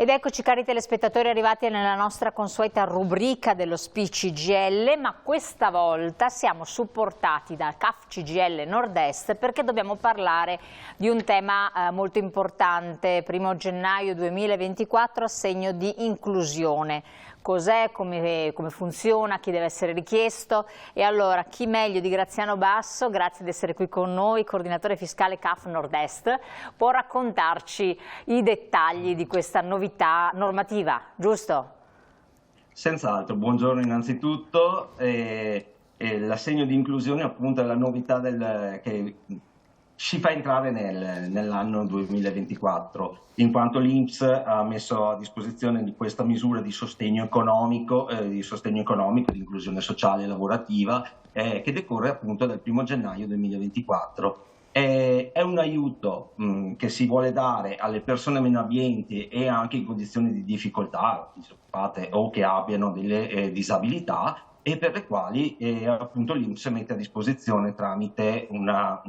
Ed eccoci cari telespettatori arrivati nella nostra consueta rubrica dello Speech CGIL, ma questa volta siamo supportati dal CAF CGIL Nord-Est perché dobbiamo parlare di un tema molto importante. 1° gennaio 2024, assegno di inclusione. Cos'è, come funziona, chi deve essere richiesto e allora chi meglio di Graziano Basso, grazie di essere qui con noi, coordinatore fiscale CAF Nord-Est, può raccontarci i dettagli di questa novità normativa, giusto? Senz'altro, buongiorno innanzitutto. L'assegno di inclusione appunto è la novità che ci fa entrare nell'anno 2024, in quanto l'INPS ha messo a disposizione di questa misura di sostegno economico, di inclusione sociale e lavorativa, che decorre appunto dal 1° gennaio 2024. È un aiuto che si vuole dare alle persone meno abbienti e anche in condizioni di difficoltà, disoccupate o che abbiano delle disabilità, e per le quali appunto l'INPS mette a disposizione tramite una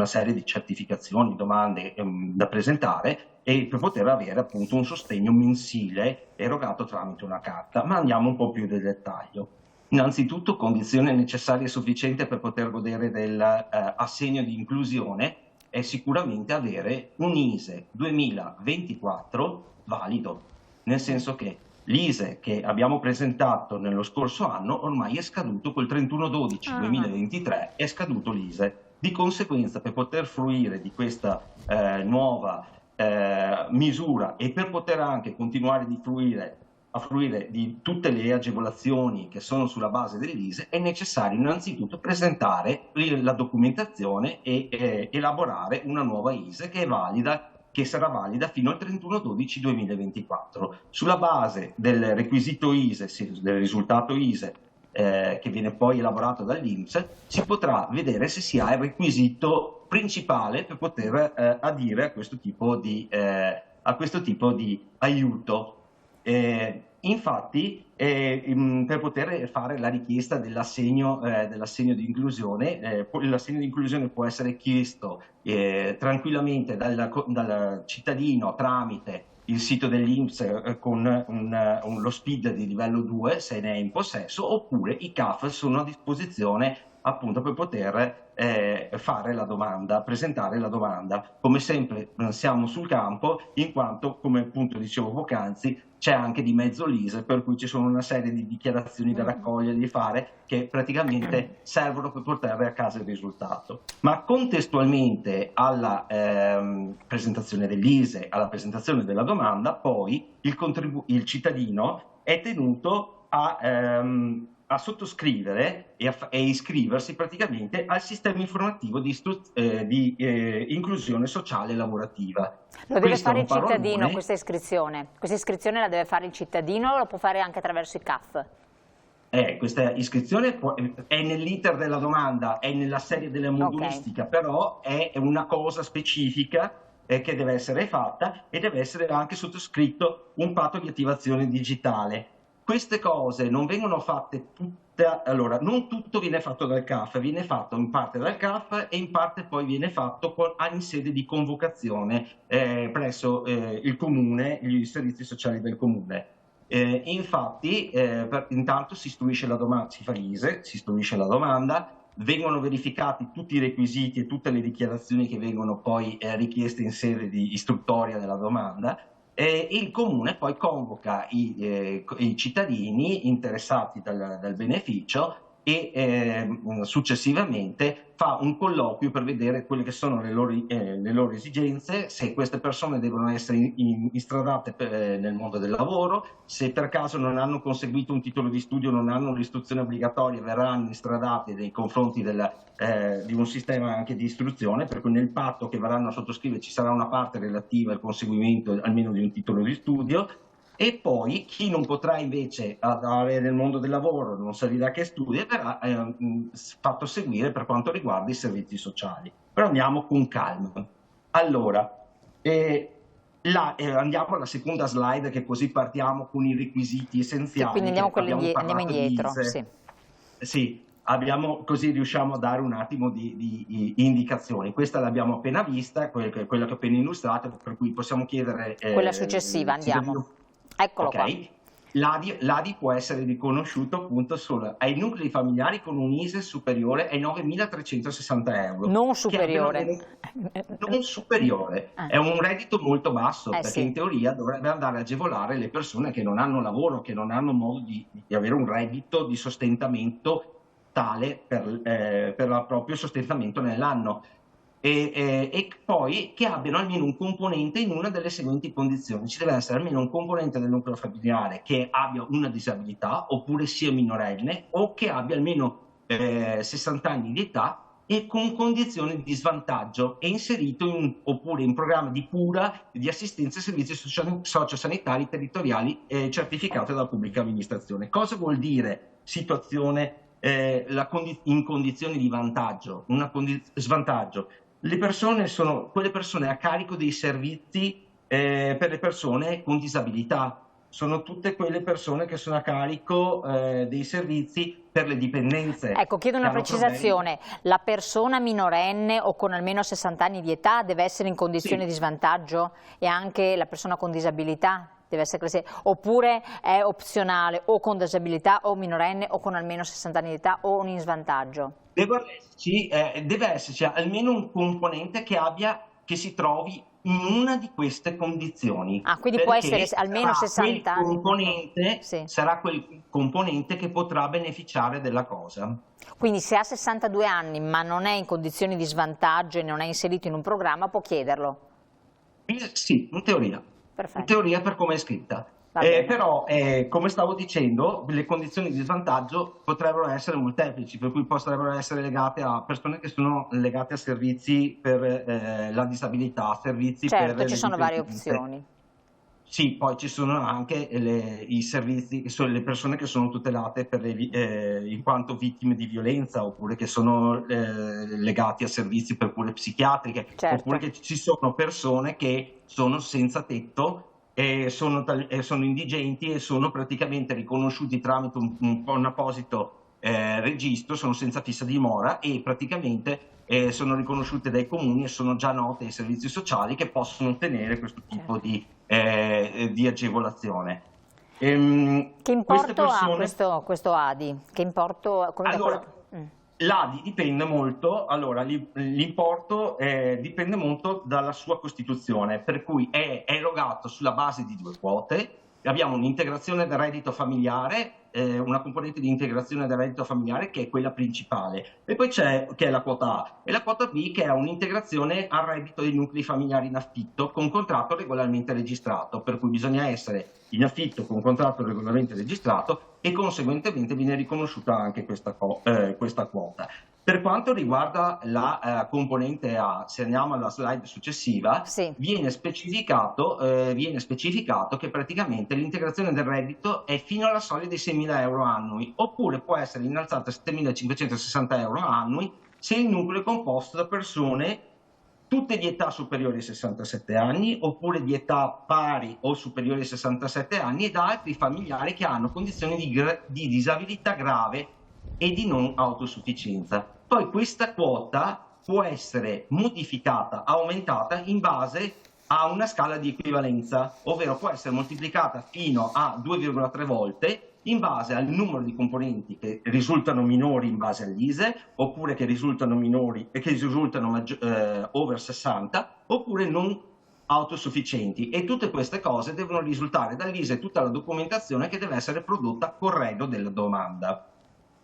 serie di certificazioni, domande da presentare, e per poter avere appunto un sostegno mensile erogato tramite una carta. Ma andiamo un po' più nel dettaglio. Innanzitutto, condizione necessaria e sufficiente per poter godere dell'assegno di inclusione è sicuramente avere un ISEE 2024 valido, nel senso che l'ISEE che abbiamo presentato nello scorso anno ormai è scaduto col 31/12/2023, è scaduto l'ISEE. Di conseguenza, per poter fruire di questa nuova misura e per poter anche continuare a fruire di tutte le agevolazioni che sono sulla base dell'ISEE, è necessario innanzitutto presentare la documentazione e elaborare una nuova ISEE che sarà valida fino al 31/12/2024. Sulla base del requisito ISEE, del risultato ISEE che viene poi elaborato dall'INPS, si potrà vedere se si ha il requisito principale per poter adire a questo tipo di aiuto. Infatti, per poter fare la richiesta dell'assegno di inclusione, l'assegno di inclusione può essere chiesto tranquillamente dal cittadino tramite il sito dell'INPS con lo SPID di livello 2, se ne è in possesso, oppure i CAF sono a disposizione appunto per poter fare la domanda, presentare la domanda. Come sempre siamo sul campo, in quanto, come appunto dicevo poc'anzi, c'è anche di mezzo l'ISEE, per cui ci sono una serie di dichiarazioni da raccogliere, di fare, che praticamente servono per portare a casa il risultato. Ma contestualmente alla presentazione dell'ISEE, alla presentazione della domanda, poi il cittadino è tenuto a sottoscrivere e iscriversi praticamente al sistema informativo di inclusione sociale e lavorativa. Lo deve fare il cittadino questa iscrizione? Questa iscrizione la deve fare il cittadino o lo può fare anche attraverso i CAF? Questa iscrizione è nell'iter della domanda, è nella serie della modulistica, okay. Però è una cosa specifica che deve essere fatta e deve essere anche sottoscritto un patto di attivazione digitale. Queste cose non vengono fatte tutte, allora non tutto viene fatto dal CAF, viene fatto in parte dal CAF e in parte poi viene fatto in sede di convocazione presso il comune, i servizi sociali del comune. Infatti intanto si istruisce la domanda, si fa l'ISEE, si istruisce la domanda, vengono verificati tutti i requisiti e tutte le dichiarazioni che vengono poi richieste in sede di istruttoria della domanda. Il comune poi convoca i cittadini interessati dal beneficio e successivamente fa un colloquio per vedere quelle che sono le loro esigenze, se queste persone devono essere instradate nel mondo del lavoro, se per caso non hanno conseguito un titolo di studio, non hanno l'istruzione obbligatoria, verranno instradate nei confronti di un sistema anche di istruzione, per cui nel patto che verranno a sottoscrivere ci sarà una parte relativa al conseguimento almeno di un titolo di studio. E poi chi non potrà invece andare nel mondo del lavoro, non servirà che studi, verrà fatto seguire per quanto riguarda i servizi sociali. Però andiamo con calma. Allora, andiamo alla seconda slide, che così partiamo con i requisiti essenziali. Sì, quindi andiamo indietro. Sì. Sì. così riusciamo a dare un attimo di indicazioni. Questa l'abbiamo appena vista, quella che ho appena illustrato, per cui possiamo chiedere... Quella successiva, andiamo. Eccolo qua. L'ADI può essere riconosciuto appunto solo ai nuclei familiari con un ISEE superiore ai 9.360 euro. Non superiore. Non superiore. È un reddito molto basso, perché sì. in teoria dovrebbe andare a agevolare le persone che non hanno lavoro, che non hanno modo di avere un reddito di sostentamento tale per il proprio sostentamento nell'anno. E poi che abbiano almeno un componente in una delle seguenti condizioni. Ci deve essere almeno un componente del nucleo familiare che abbia una disabilità, oppure sia minorenne, o che abbia almeno 60 anni di età e con condizioni di svantaggio, e inserito oppure in programma di cura, di assistenza e servizi sociosanitari territoriali certificati dalla pubblica amministrazione. Cosa vuol dire situazione in condizioni di vantaggio, svantaggio? Le persone sono quelle persone a carico dei servizi per le persone con disabilità, sono tutte quelle persone che sono a carico dei servizi per le dipendenze. Ecco, chiedo una precisazione: la persona minorenne o con almeno 60 anni di età deve essere in condizioni di svantaggio, e anche la persona con disabilità deve essere così, oppure è opzionale, o con disabilità o minorenne o con almeno 60 anni di età o in svantaggio? Deve esserci almeno un componente che si trovi in una di queste condizioni. Quindi può essere almeno 60 anni. Sarà quel componente che potrà beneficiare della cosa. Quindi se ha 62 anni ma non è in condizioni di svantaggio e non è inserito in un programma, può chiederlo? Sì, in teoria. Perfetto. In teoria, per come è scritta. Però, come stavo dicendo, le condizioni di svantaggio potrebbero essere molteplici, per cui potrebbero essere legate a persone che sono legate a servizi per la disabilità, servizi per ci sono varie opzioni. Sì, poi ci sono anche i servizi, le persone che sono tutelate in quanto vittime di violenza, oppure che sono legati a servizi per cure psichiatriche, oppure che ci sono persone che sono senza tetto e sono indigenti e sono praticamente riconosciuti tramite un apposito registro, sono senza fissa dimora e praticamente sono riconosciute dai comuni e sono già note ai servizi sociali che possono ottenere questo tipo di agevolazione. Che importo ha questo ADI? Che importo? L'ADI dipende molto, l'importo dipende molto dalla sua costituzione, per cui è erogato sulla base di 2 quote. Abbiamo un'integrazione del reddito familiare, una componente di integrazione del reddito familiare che è quella principale, e poi c'è che è la quota A, e la quota B che è un'integrazione al reddito dei nuclei familiari in affitto con contratto regolarmente registrato, per cui bisogna essere in affitto con contratto regolarmente registrato e conseguentemente viene riconosciuta anche questa quota. Per quanto riguarda la componente A, se andiamo alla slide successiva, viene specificato che praticamente l'integrazione del reddito è fino alla soglia dei 6.000 euro annui, oppure può essere innalzata a 7.560 euro annui se il nucleo è composto da persone tutte di età superiore ai 67 anni, oppure di età pari o superiori ai 67 anni, e da altri familiari che hanno condizioni di disabilità grave e di non autosufficienza. Poi questa quota può essere modificata, aumentata in base a una scala di equivalenza, ovvero può essere moltiplicata fino a 2,3 volte in base al numero di componenti che risultano minori in base all'ISEE, oppure che risultano minori e che risultano over 60, oppure non autosufficienti, e tutte queste cose devono risultare dall'ISEE tutta la documentazione che deve essere prodotta corredo della domanda.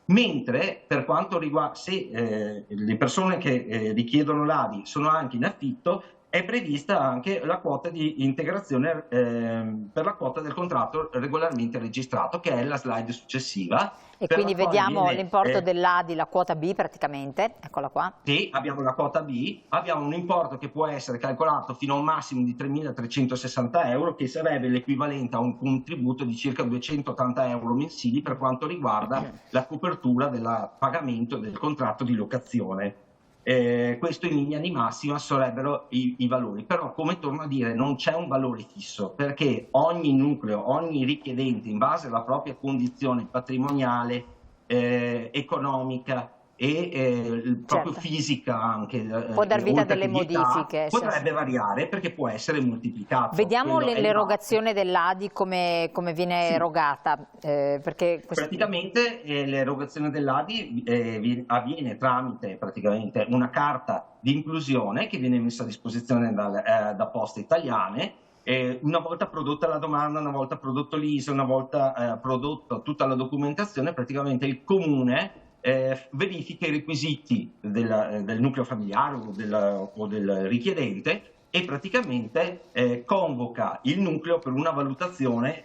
Mentre per quanto riguarda se le persone che richiedono l'ADI sono anche in affitto, è prevista anche la quota di integrazione per la quota del contratto regolarmente registrato, che è la slide successiva. E quindi vediamo l'importo dell'ADI, la quota B praticamente, eccola qua. Sì, abbiamo la quota B, abbiamo un importo che può essere calcolato fino a un massimo di 3.360 euro, che sarebbe l'equivalente a un contributo di circa 280 euro mensili per quanto riguarda la copertura del pagamento del contratto di locazione. Questo in linea di massima sarebbero i valori, però come torno a dire non c'è un valore fisso, perché ogni nucleo, ogni richiedente in base alla propria condizione patrimoniale, economica e proprio Certo. fisica anche, Può dar vita a oltre delle che di età, modifiche, sì, potrebbe variare perché può essere moltiplicato. Vediamo Quello è il massimo. l'erogazione dell'ADI come viene Sì. erogata, perché Praticamente l'erogazione dell'ADI avviene tramite praticamente una carta di inclusione che viene messa a disposizione da Poste Italiane. Una volta prodotta la domanda, una volta prodotto l'ISEE, una volta prodotto tutta la documentazione, praticamente il comune verifica i requisiti del nucleo familiare o del richiedente e praticamente convoca il nucleo per una valutazione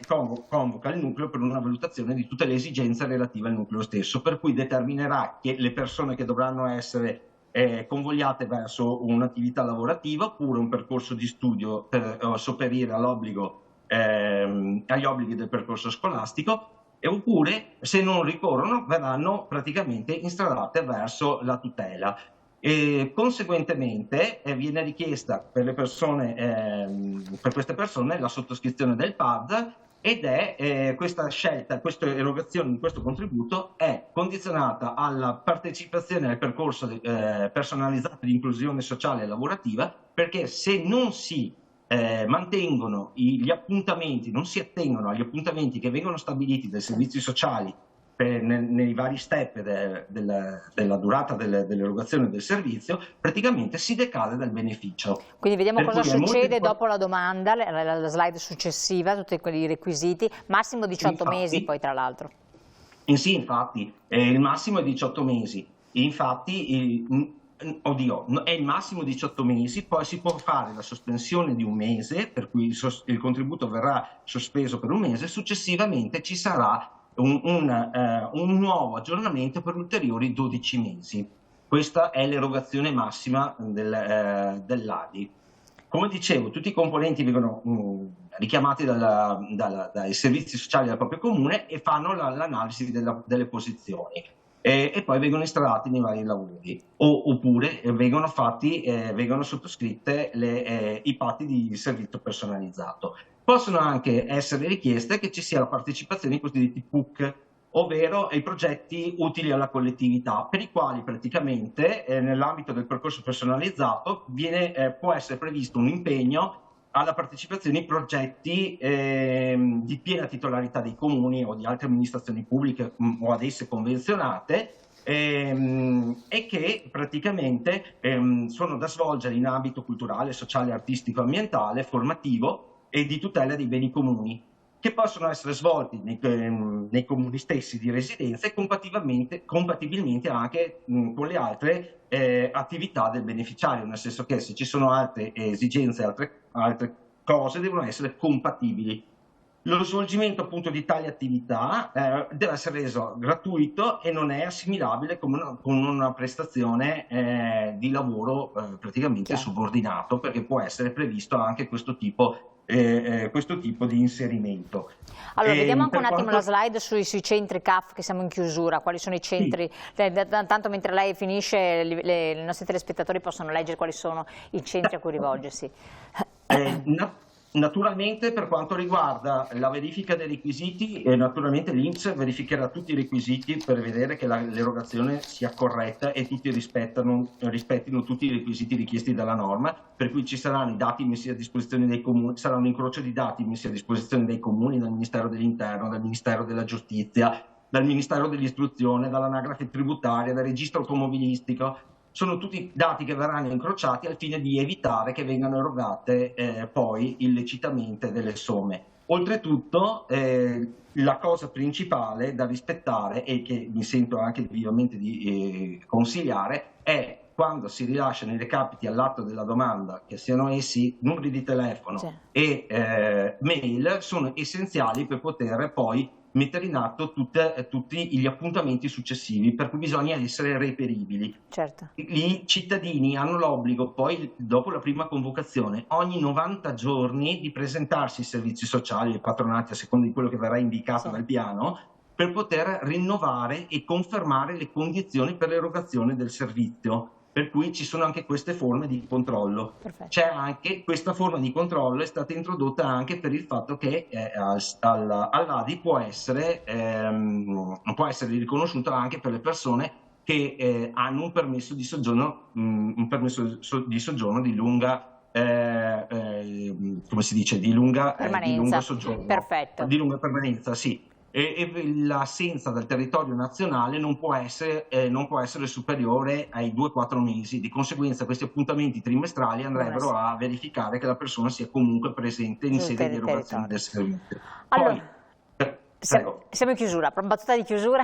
di tutte le esigenze relative al nucleo stesso, per cui determinerà che le persone che dovranno essere convogliate verso un'attività lavorativa oppure un percorso di studio per sopperire agli obblighi del percorso scolastico, oppure se non ricorrono verranno praticamente instradate verso la tutela. E conseguentemente viene richiesta per queste persone la sottoscrizione del PAD ed è questa scelta, questa erogazione di questo contributo è condizionata alla partecipazione al percorso personalizzato di inclusione sociale e lavorativa, perché se non si mantengono gli appuntamenti, non si attengono agli appuntamenti che vengono stabiliti dai servizi sociali nei vari step della durata dell'erogazione del servizio, praticamente si decade dal beneficio. Quindi vediamo cosa succede dopo la domanda, domanda, la slide successiva, tutti quei requisiti, massimo 18 mesi poi tra l'altro. Sì, infatti, il massimo è 18 mesi. Infatti, è il massimo 18 mesi, poi si può fare la sospensione di un mese, per cui il contributo verrà sospeso per un mese, successivamente ci sarà un nuovo aggiornamento per ulteriori 12 mesi. Questa è l'erogazione massima dell'ADI. Come dicevo, tutti i componenti vengono richiamati dai servizi sociali del proprio comune e fanno l'analisi delle posizioni e poi vengono installati nei vari lavori oppure vengono sottoscritte i patti di servizio personalizzato. Possono anche essere richieste che ci sia la partecipazione ai cosiddetti PUC, ovvero i progetti utili alla collettività, per i quali praticamente nell'ambito del percorso personalizzato può essere previsto un impegno alla partecipazione ai progetti di piena titolarità dei comuni o di altre amministrazioni pubbliche o ad esse convenzionate, e che praticamente sono da svolgere in ambito culturale, sociale, artistico, ambientale, formativo e di tutela dei beni comuni, che possono essere svolti nei comuni stessi di residenza e compatibilmente anche con le altre attività del beneficiario, nel senso che se ci sono altre esigenze, altre cose devono essere compatibili. Lo svolgimento appunto di tali attività deve essere reso gratuito e non è assimilabile con una prestazione di lavoro praticamente subordinato, perché può essere previsto anche questo tipo di inserimento. Allora, vediamo anche un attimo la slide sui centri CAF, che siamo in chiusura, quali sono i centri, sì. Tanto mentre lei finisce i nostri telespettatori possono leggere quali sono i centri a cui rivolgersi. Naturalmente per quanto riguarda la verifica dei requisiti, naturalmente l'INPS verificherà tutti i requisiti per vedere che l'erogazione sia corretta e tutti rispettino tutti i requisiti richiesti dalla norma, per cui ci saranno i dati messi a disposizione dei comuni, sarà un incrocio di dati messi a disposizione dei comuni, dal Ministero dell'Interno, dal Ministero della Giustizia, dal Ministero dell'Istruzione, dall'Anagrafe tributaria, dal registro automobilistico. Sono tutti dati che verranno incrociati al fine di evitare che vengano erogate poi illecitamente delle somme. Oltretutto, la cosa principale da rispettare e che mi sento anche vivamente di consigliare è quando si rilasciano i recapiti all'atto della domanda, che siano essi numeri di telefono, sì, e mail, sono essenziali per poter poi mettere in atto tutti gli appuntamenti successivi, per cui bisogna essere reperibili. Certo. I cittadini hanno l'obbligo poi, dopo la prima convocazione, ogni 90 giorni di presentarsi ai servizi sociali, ai patronati, a seconda di quello che verrà indicato, sì, dal piano, per poter rinnovare e confermare le condizioni per l'erogazione del servizio. Per cui ci sono anche queste forme di controllo. Perfetto. C'è anche questa forma di controllo, è stata introdotta anche per il fatto che all'ADI può essere riconosciuta anche per le persone che hanno un permesso di soggiorno, di lunga, come si dice, di lungo soggiorno, perfetto. di lunga permanenza, sì. E l'assenza dal territorio nazionale non può essere superiore ai 2-4 mesi. Di conseguenza questi appuntamenti trimestrali andrebbero a verificare che la persona sia comunque presente in sede di erogazione del servizio. Allora, siamo in chiusura, battuta di chiusura?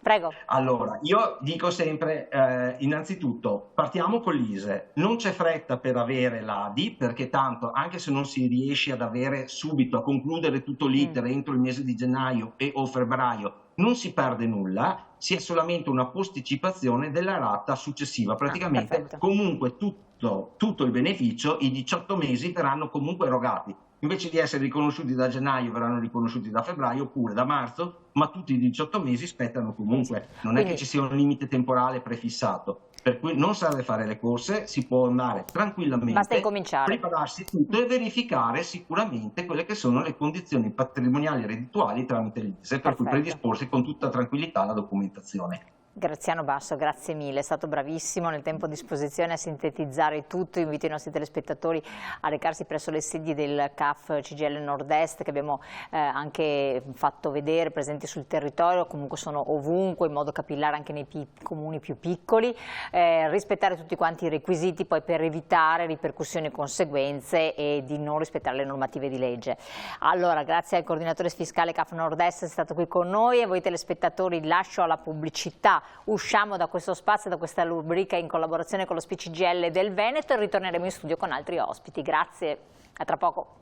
Prego. Allora, io dico sempre, innanzitutto, partiamo con l'ISEE. Non c'è fretta per avere l'ADI, perché tanto, anche se non si riesce ad avere subito, a concludere tutto l'iter entro il mese di gennaio o febbraio, non si perde nulla, si è solamente una posticipazione della rata successiva. Praticamente, comunque, tutto il beneficio, i 18 mesi verranno comunque erogati. Invece di essere riconosciuti da gennaio verranno riconosciuti da febbraio oppure da marzo, ma tutti i 18 mesi spettano comunque. Non è che ci sia un limite temporale prefissato, per cui non serve fare le corse, si può andare tranquillamente, basta incominciare, prepararsi tutto e verificare sicuramente quelle che sono le condizioni patrimoniali e reddituali tramite l'ISEE, per cui predisporsi con tutta tranquillità la documentazione. Graziano Basso, grazie mille, è stato bravissimo nel tempo a disposizione a sintetizzare tutto. Invito i nostri telespettatori a recarsi presso le sedi del CAF CGIL Nord-Est, che abbiamo anche fatto vedere, presenti sul territorio, comunque sono ovunque in modo capillare anche nei comuni più piccoli, rispettare tutti quanti i requisiti poi per evitare ripercussioni e conseguenze e di non rispettare le normative di legge. Allora, grazie al coordinatore fiscale CAF Nord-Est, è stato qui con noi, e voi telespettatori lascio alla pubblicità. Usciamo da questo spazio, da questa rubrica in collaborazione con lo SPICIGL del Veneto, e ritorneremo in studio con altri ospiti. Grazie, a tra poco.